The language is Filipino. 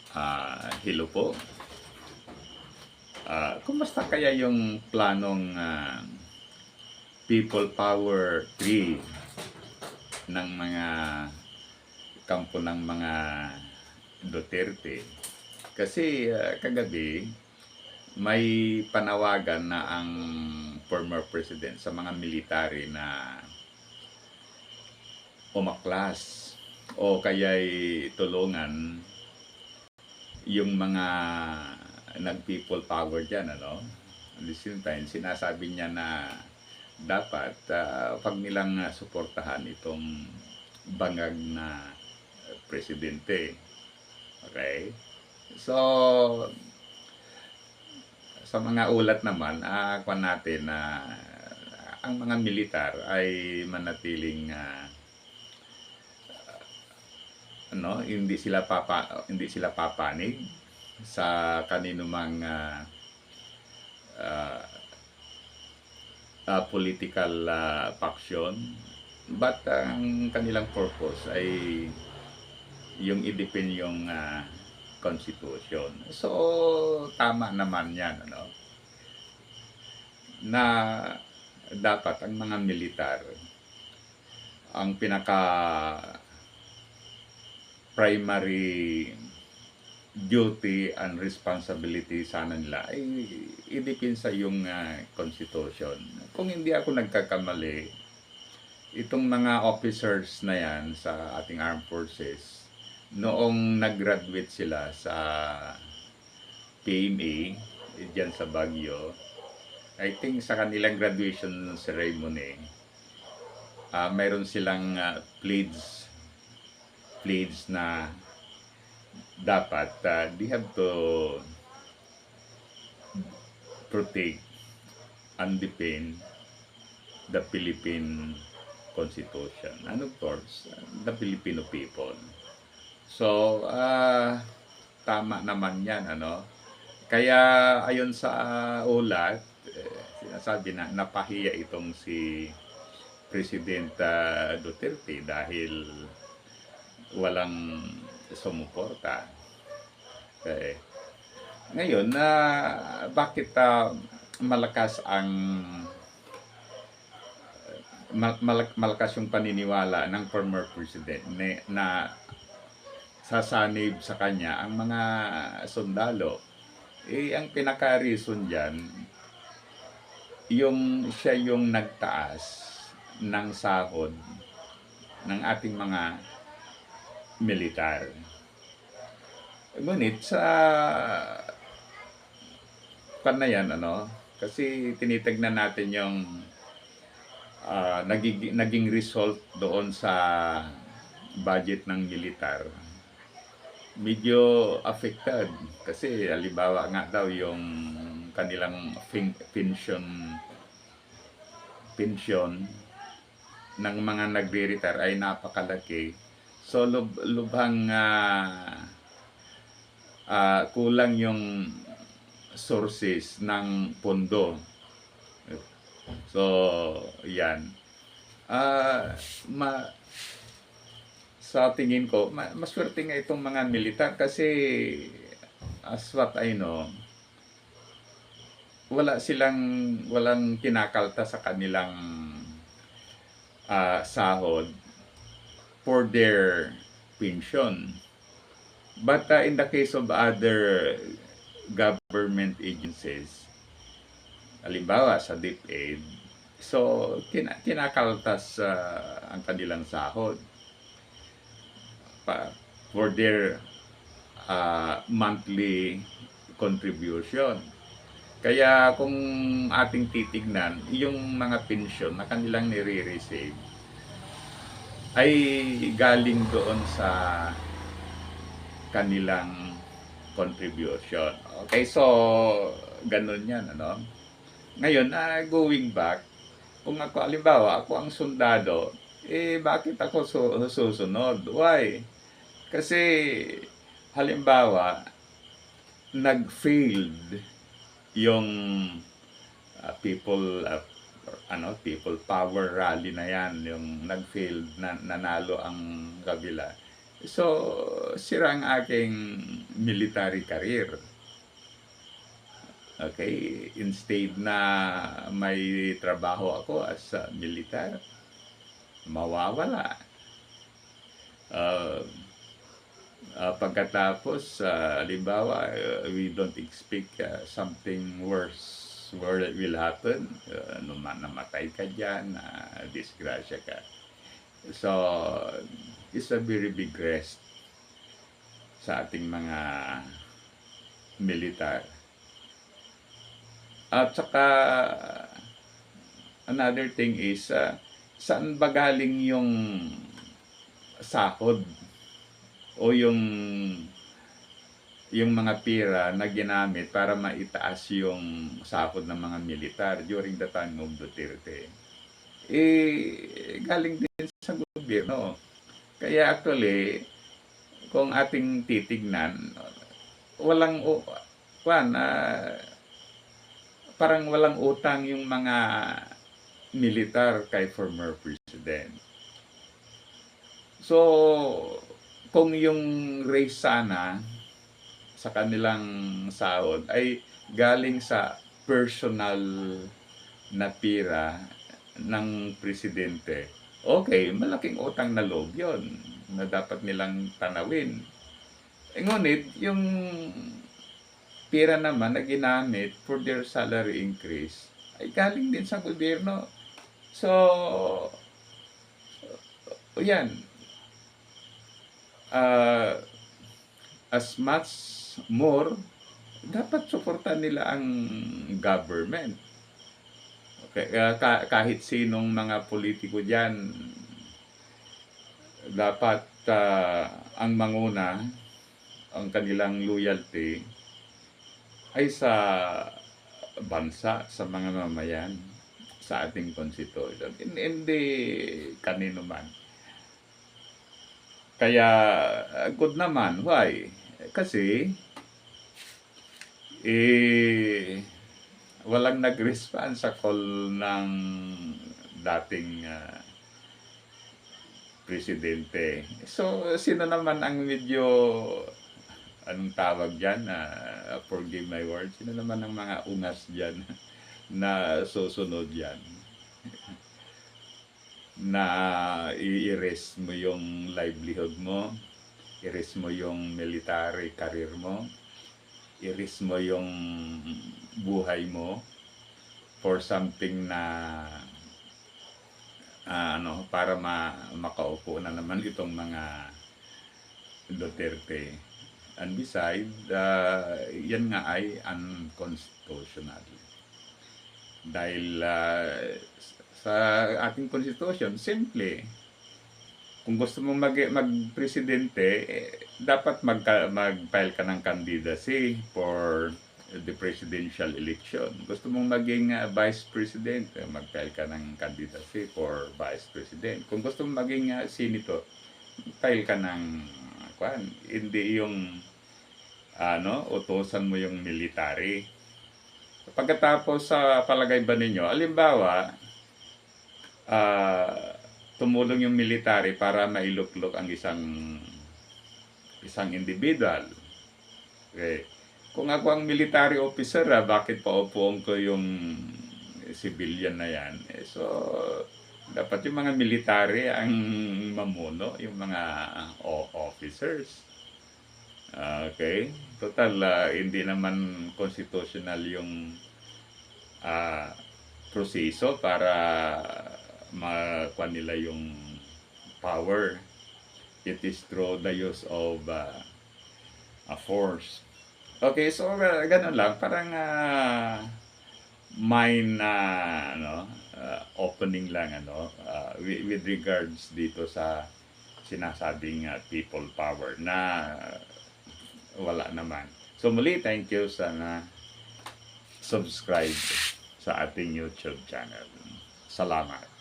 Hello po. Kumusta kaya yung planong People Power 3 ng mga kampo ng mga Duterte? Kasi kagabi may panawagan na ang former president sa mga military na umaklas o kaya'y tulungan yung mga nag-people power dyan, ano? At the same time, sinasabi niya na dapat pag nilang suportahan itong bangag na presidente. Okay? So, sa mga ulat naman, kwan natin na ang mga militar ay manatiling hindi sila papanig sa kaninumang political faction, but ang kanilang purpose ay yung i-defend yung constitution. So tama naman yan, ano, na dapat ang mga militar ang pinaka primary duty and responsibility sana nila ay i-depensa yung constitution. Kung hindi ako nagkakamali, itong mga officers na yan sa ating armed forces, noong nag-graduate sila sa PMA, dyan sa Baguio, I think sa kanilang graduation ceremony, mayroon silang pledge na dapat they have to protect and defend the Philippine Constitution and of course the Filipino people. So tama naman yan, ano. Kaya ayon sa ulat, sinasabi na napahiya itong si President Duterte dahil walang sumuporta. Okay. Ngayon, bakit malakas ang malakas yung paniniwala ng former president na sasanib sa kanya ang mga sundalo? Ang pinaka-reason dyan, siya yung nagtaas ng sahod ng ating mga militar. Ngunit sa yan, ano, kasi tinitignan natin yung naging result doon sa budget ng militar. Medyo affected kasi halimbawa nga daw yung kanilang pension ng mga nagre-retire ay napakalaki. So lubhang kulang yung sources ng pondo. So yan. Sa tingin ko, maswerte nga itong mga militar kasi as what I know, walang kinakalta sa kanilang sahod for their pension. But in the case of other government agencies, halimbawa sa DepEd, so kinakaltas ang kanilang sahod for their monthly contribution. Kaya kung ating titignan, yung mga pension na kanilang nire-receive ay galing doon sa kanilang contribution. Okay, so ganun yan, ano. Ngayon, going back, kung ako, halimbawa, ako ang sundalo, bakit ako susunod? Why? Kasi, halimbawa, nag-failed yung people power rally na yan, yung nag-failed, nanalo ang kabila. So, sira ang aking military career. Okay, instead na may trabaho ako as a militar, mawawala. Uh, Pagkatapos, halimbawa, we don't expect something worse will happen. Namatay ka dyan, disgrasya ka. So, it's a very big rest sa ating mga militar. At saka, another thing is, saan ba galing yung sahod o yung mga pera na ginamit para maitaas yung sahod ng mga militar during the time of Duterte? Galing din sa gobyerno. Kaya actually, kung ating titignan, walang parang walang utang yung mga militar kay former president. So, kung yung raise sana sa kanilang sahod ay galing sa personal na pira ng presidente, okay, malaking utang na loob yun na dapat nilang tanawin. Ngunit, yung pera naman na ginamit for their salary increase ay galing din sa gobyerno. So, yan. As much more, dapat suportahan nila ang government. Okay, kahit sinong mga politiko dyan, dapat ang manguna, ang kanilang loyalty ay sa bansa, sa mga mamayan, sa ating constitution, hindi kanino man. Kaya good naman. Why? Kasi walang nag-respond sa call ng dating presidente. So, sino naman ang medyo anong tawag dyan, forgive my words, sino naman ang mga ungas dyan na susunod dyan na i-erase mo yung livelihood mo, erase mo yung military career mo, erase mo yung buhay mo for something na para makaupo na naman itong mga Duterte. And besides, yan nga ay unconstitutional. Dahil sa ating constitution, simple, kung gusto mong mag-presidente, dapat mag-file ka ng candidacy for the presidential election. Gusto mong maging vice president, mag-file ka ng candidacy for vice president. Kung gusto mong maging senator, file ka ng hindi yung utusan mo yung military. Pagkatapos sa palagay ba ninyo, alimbawa, tumulong yung military para mailuklok ang isang individual. Okay. Kung ako ang military officer, bakit paupuan ko yung civilian na yan? So, dapat yung mga military ang mamuno, yung mga officers. Okay? Total, hindi naman constitutional yung proseso para makuha nila yung power. It is through the use of a force. Okay, so ganun lang. Parang mind opening lang with regards dito sa sinasabing people power na wala naman. So muli, thank you, sana subscribe sa ating YouTube channel. Salamat.